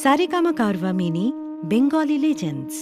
सारेगामा कारवा mini Bengali legends.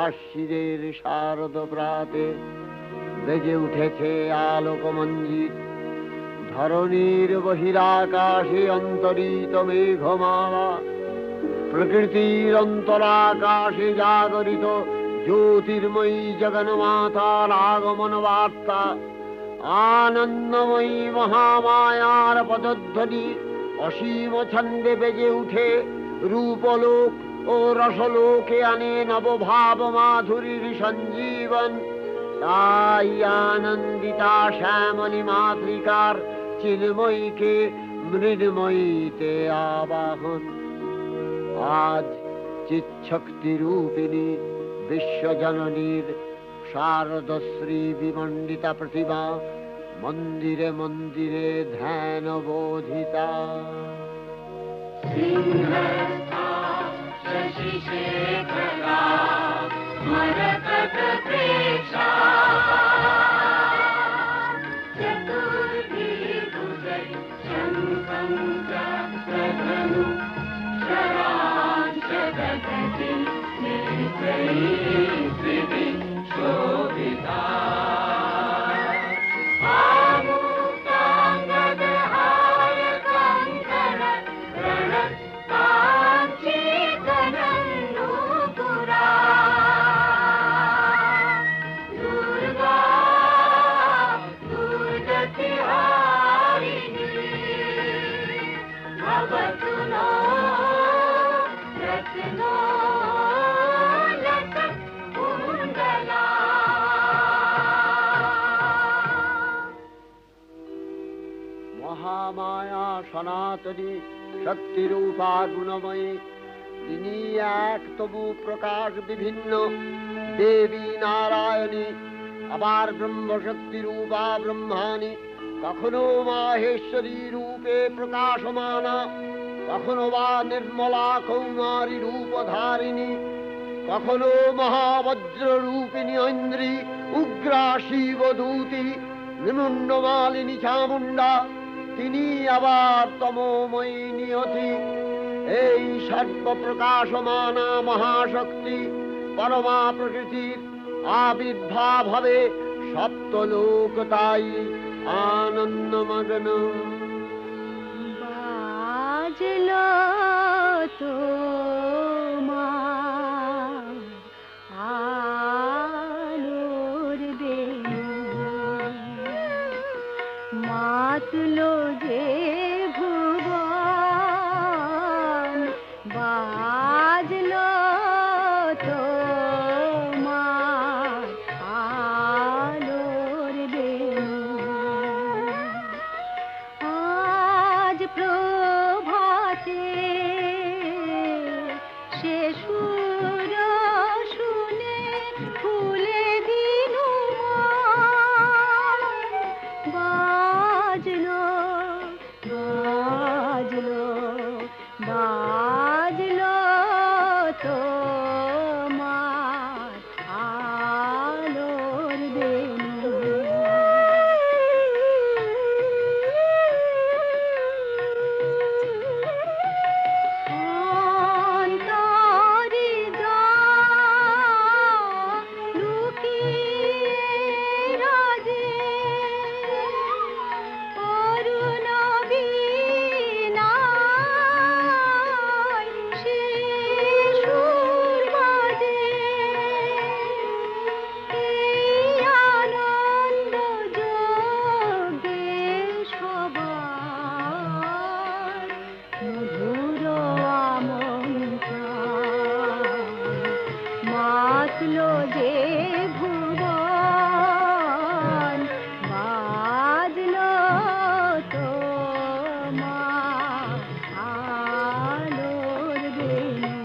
আশ্বিরের শারদ প্রাতে বেজে উঠেছে আলোকমঞ্জিত, ধরণীর বহিরাকাশে অন্তরিত মেঘমালা, প্রকৃতির অন্তরাকাশে জাগরিত জ্যোতির্ময়ী জগন্মাতার আগমন বার্তা, আনন্দময়ী মহামায়ার পদধ্বনি অসীম ছন্দে বেজে উঠে রূপলোক ও রসলোকে আনে নবভাব মাধুরীর সঞ্জীবন। তাই আনন্দিতা শ্যামলী মাতৃকার চিন্ময়ীকে মৃন্ময়ীতে আবাহন। আজ চিৎশক্তি রূপিণী বিশ্বজননীর শারদশ্রী বিমণ্ডিতা প্রতিমা মন্দিরে মন্দিরে ধ্যান বোধিতা। शशिशेखरा मरकतप्रेक्षा चतुर्भिर्भुजै शङ्खं चक्रधनु शरांशदधति नेत्रैः त्रिभिः शोभिता। মহামায়া সনাতনী শক্তিরূপা গুণময়ী, তিনি এক তবু প্রকাশ বিভিন্ন দেবী নারায়ণী, আবার ব্রহ্মশক্তি রূপা ব্রহ্মাণী, কখনো মাহেশ্বরী রূপে প্রকাশমানা, কখনো বা নির্মলা কৌমারী রূপধারিণী, কখনো মহাবজ্র রূপিণী ঐন্দ্রী, উগ্রা শিবদূতি, নিমুন্ডমালিনী চামুণ্ডা, তিনি আবার তমোময়ী নিয়তি। এই সর্বপ্রকাশমানা মহাশক্তি পরমা প্রকৃতির আবির্ভাব হবে সপ্তলোক তাই আনন্দমগ্ন। বাজলো তো আলোর বেণু, মাতলো যে ভুবন মধুর আমন্ত্রণ মাতলো যে ভুবন বাজলো তোমার আলোর বেণু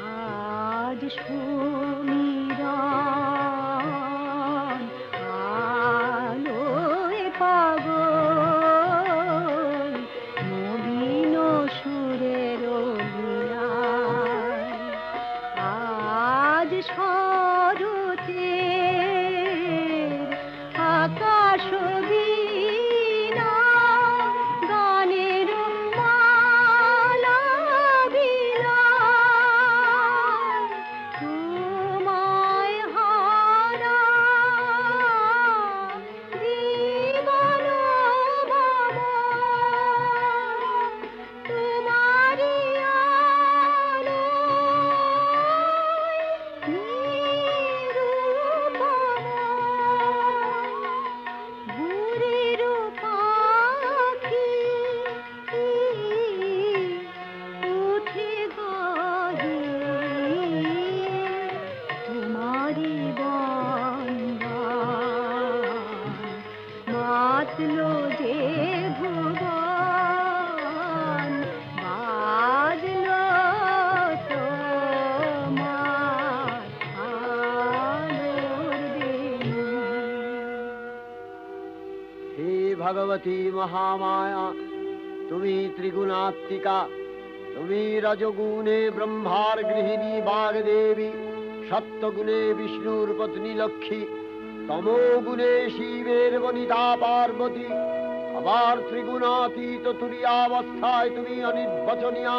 আজ সুমিরন আলোয় পাগল নবীন সুরের লীলায় আজ শরতের আকাশ বীণা গানের মালা বিলায় তোমায় হারা জীবন বাবা তোমারি আলোয় ভুরির পাখি উঠে গাহে তোমারি বন্দন মাতলো যে ভুবন বাজলো তোমার আলোর বেণু হে ভগবতী মহামায়া, তুমি ত্রিগুণাত্মিকা, তুমি রজগুণে ব্রহ্মার গৃহিণী বাগদেবী, সত্যগুণে বিষ্ণুর পত্নী লক্ষ্মী, তমোগুণে শিবের বনিতা পার্বতী, আবার ত্রিগুণাতীত তুরীয়াবস্থায় তুমি অনির্বচনীয়া,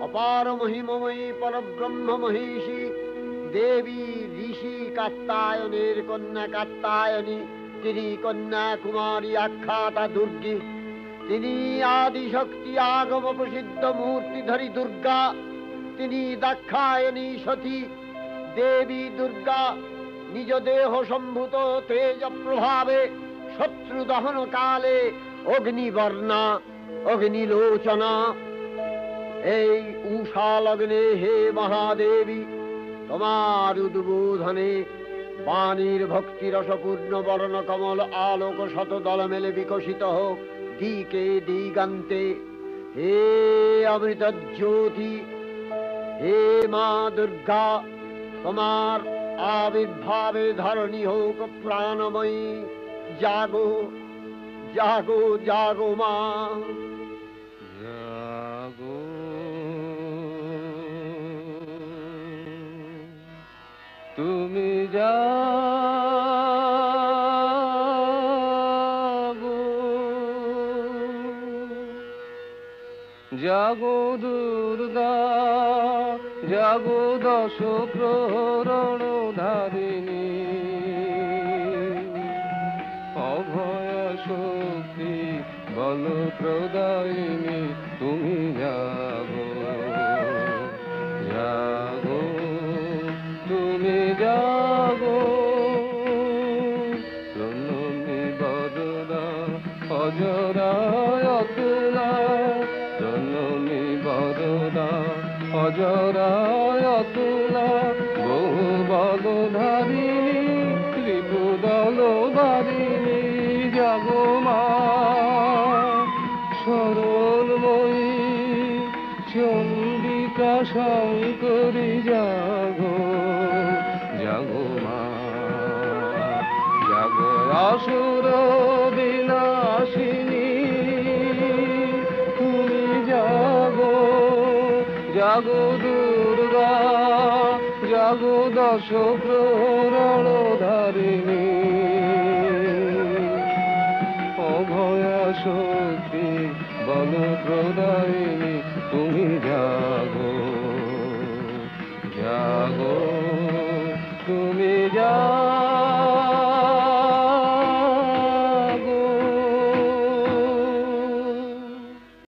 অপার মহিমময়ী পরব্রহ্ম মহিষী দেবী, ঋষি কাত্যায়নের কন্যা কাত্যায়নী, তিনি কন্যা কুমারী আখ্যাতা দুর্গী, তিনি আদিশক্তি আগম প্রসিদ্ধ মূর্তিধরী দুর্গা, তিনি দাক্ষায়ণী সতী দেবী দুর্গা, নিজ দেহ সম্ভূত তেজ প্রভাবে শত্রু দহন কালে অগ্নিবর্ণা অগ্নিলোচনা। এই উষা লগ্নে হে মহাদেবী, তোমার উদ্বোধনে বাণীর ভক্তি রসপূর্ণ বর্ণ কমল আলোক শত দল মেলে বিকশিত হোক দিকে দিগান্তে। হে অমৃত জ্যোতি, হে মা দুর্গা, তোমার আবির্ভাবে ধরণী হোক প্রাণময়ী। জাগো জাগো জাগো মা, জাগো তুমি জাগো, জাগো দুর্গা, জাগো দশ প্রহরণ ধারিণী, অভয় শক্তি বল প্রদায়িনী, তুমি জাগো জাগো তুমি জাগো। প্রণমী বরদা অজরায় অতুলা, প্রণমী বরদা অজরায় অতুলা, বহু বল ধারিণী ত্রিপুদল বারিণী, জাগো মা সরলময়ী চন্ডিকা শঙ্করী, জাগো জাগো মা, জাগো আসুর বিনাশিনী, তুমি জাগো জাগো দুর্গা, জাগো দশ প্রহরণ